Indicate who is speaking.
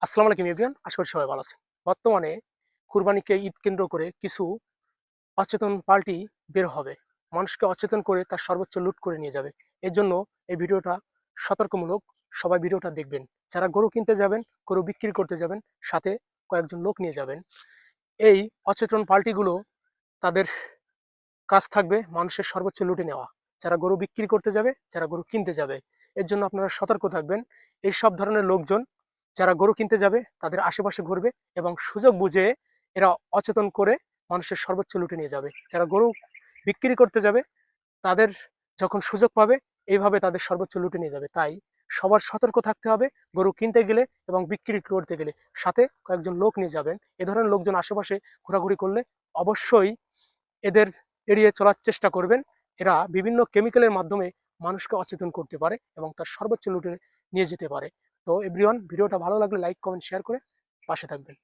Speaker 1: আসসালামু আলাইকুম এভরিওয়ান, আশা করি সবাই ভালো আছেন। বর্তমানে কুরবানিকে ঈদ কেন্দ্র করে কিছু অচেতন পার্টি বের হবে। মানুষকে অচেতন করে তার সর্বোচ্চ লুট করে নিয়ে যাবে। এর জন্য এই ভিডিওটা সতর্কমূলক। সবাই ভিডিওটা দেখবেন। যারা গরু কিনতে যাবেন, গরু বিক্রি করতে যাবেন, সাথে কয়েকজন লোক নিয়ে যাবেন। এই অচেতন পার্টিগুলো তাদের কাজ থাকবে মানুষের সর্বোচ্চ লুটে নেওয়া। যারা গরু বিক্রি করতে যাবে, যারা গরু কিনতে যাবে, এর জন্য আপনারা সতর্ক থাকবেন। এই সব ধরনের লোকজন যারা গরু কিনতে যাবে তাদের আশেপাশে ঘুরবে এবং সুযোগ বুঝে এরা অচেতন করে মানুষের সর্বোচ্চ লুটে নিয়ে যাবে। যারা গরু বিক্রি করতে যাবে তাদের যখন সুযোগ পাবে এইভাবে তাদের সর্বোচ্চ লুটে নিয়ে যাবে। তাই সবার সতর্ক থাকতে হবে। গরু কিনতে গেলে এবং বিক্রি করতে গেলে সাথে কয়েকজন লোক নিয়ে যাবেন। এ ধরনের লোকজন আশেপাশে ঘোরাঘুরি করলে অবশ্যই এদের এড়িয়ে চলার চেষ্টা করবেন। এরা বিভিন্ন কেমিক্যালের মাধ্যমে মানুষকে অচেতন করতে পারে এবং তার সর্বোচ্চ লুটে নিয়ে যেতে পারে। তো এভরিওয়ান, ভিডিওটা ভালো লাগলে লাইক কমেন্ট শেয়ার করে পাশে থাকবেন।